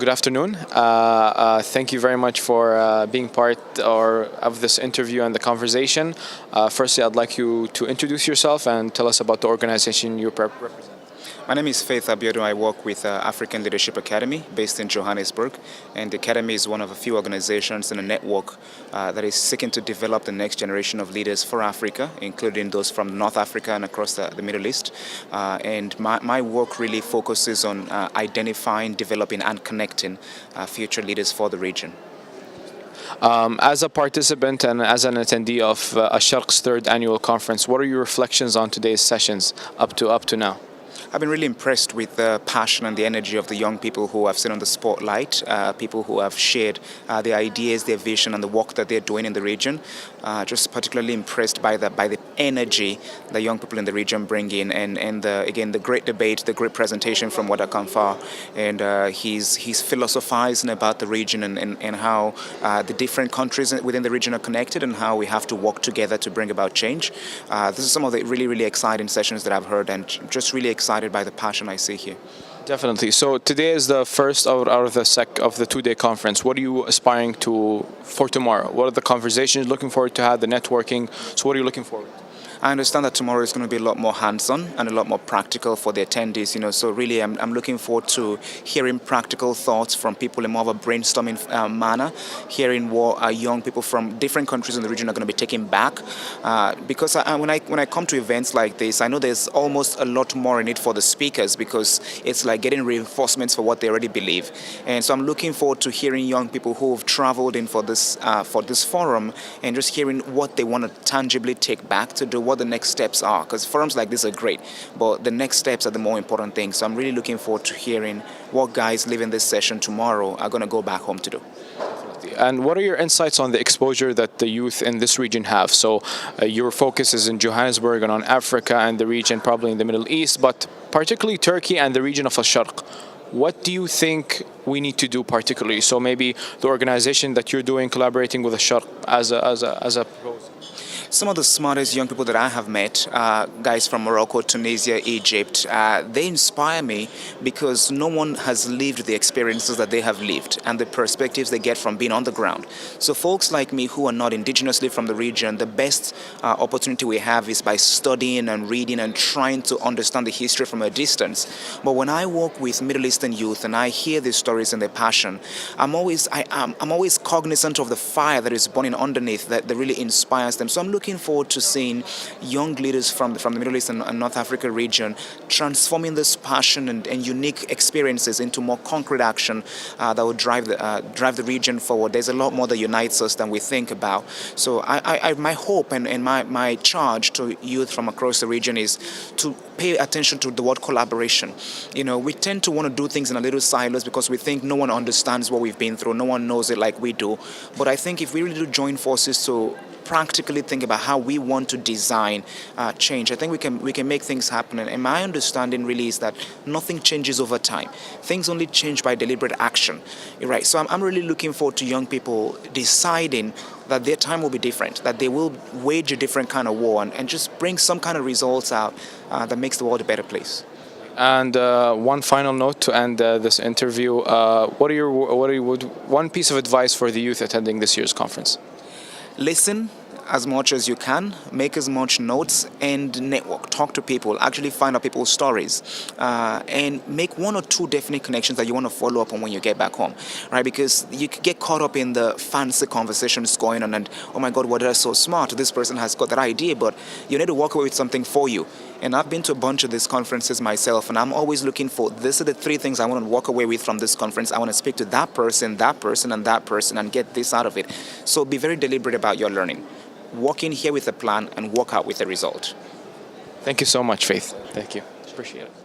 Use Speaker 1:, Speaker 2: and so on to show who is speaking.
Speaker 1: Good afternoon. Thank you very much for being part of this interview and the conversation. Firstly, I'd like you to introduce yourself and tell us about the organization you represent.
Speaker 2: My name is Abiodun. I work with African Leadership Academy based in Johannesburg, and the Academy is one of a few organizations in a network that is seeking to develop the next generation of leaders for Africa, including those from North Africa and across the Middle East. And my work really focuses on identifying, developing, and connecting future leaders for the region.
Speaker 1: As a participant and as an attendee of ASYF's third annual conference, what are your reflections on today's sessions up to now?
Speaker 2: I've been really impressed with the passion and the energy of the young people who I've seen on the spotlight, people who have shared their ideas, their vision, and the work that they're doing in the region. Just particularly impressed by the energy the young people in the region bring in, and again the great debate, the great presentation from Wada Kamfar, and he's philosophizing about the region and how the different countries within the region are connected and how we have to work together to bring about change. This is some of the really exciting sessions that I've heard, and just really excited by the passion I see here.
Speaker 1: Definitely. So today is the first out of the 2-day conference. What are you aspiring to for tomorrow? What are the conversations you're looking forward to have, the networking? So what are you looking forward to?
Speaker 2: I understand that tomorrow is going to be a lot more hands-on and a lot more practical for the attendees, so really I'm looking forward to hearing practical thoughts from people in more of a brainstorming manner, hearing what young people from different countries in the region are going to be taking back. Because when I come to events like this, I know there's almost a lot more in it for the speakers, because it's like getting reinforcements for what they already believe. And so I'm looking forward to hearing young people who have traveled in for this forum and just hearing what they want to tangibly take back to do, what the next steps are, because forums like this are great, but the next steps are the more important thing. So I'm really looking forward to hearing what guys leaving this session tomorrow are going to go back home to do.
Speaker 1: And what are your insights on the exposure that the youth in this region have? So your focus is in Johannesburg and on Africa and the region, probably in the Middle East, but particularly Turkey and the region of ASYF. What do you think we need to do particularly? So maybe the organization that you're doing, collaborating with ASYF as a proposal.
Speaker 2: Some of the smartest young people that I have met, guys from Morocco, Tunisia, Egypt, they inspire me because no one has lived the experiences that they have lived and the perspectives they get from being on the ground. So folks like me who are not indigenously from the region, the best opportunity we have is by studying and reading and trying to understand the history from a distance. But when I work with Middle Eastern youth and I hear these stories and their passion, I'm always cognizant of the fire that is burning underneath that really inspires them. So I'm looking forward to seeing young leaders from the Middle East and North Africa region transforming this passion and unique experiences into more concrete action that will drive the region forward. There's a lot more that unites us than we think about. So my hope and my charge to youth from across the region is to pay attention to the word collaboration. We tend to want to do things in a little silos because we think no one understands what we've been through, no one knows it like we do. But I think if we really do join forces to practically think about how we want to design change, I think we can make things happen. And my understanding really is that nothing changes over time. Things only change by deliberate action. Right? So I'm really looking forward to young people deciding that their time will be different, that they will wage a different kind of war and just bring some kind of results out that makes the world a better place.
Speaker 1: And one final note to end this interview. One piece of advice for the youth attending this year's conference?
Speaker 2: Listen as much as you can, make as much notes, and network, talk to people, actually find out people's stories, and make 1 or 2 definite connections that you want to follow up on when you get back home, right? Because you could get caught up in the fancy conversations going on and, oh my God, what is so smart? This person has got that idea, but you need to walk away with something for you. And I've been to a bunch of these conferences myself, and I'm always looking for, these are the 3 things I want to walk away with from this conference. I want to speak to that person, and that person, and get this out of it. So be very deliberate about your learning. Walk in here with a plan and walk out with a result.
Speaker 1: Thank you so much, Faith. Thank you. Appreciate it.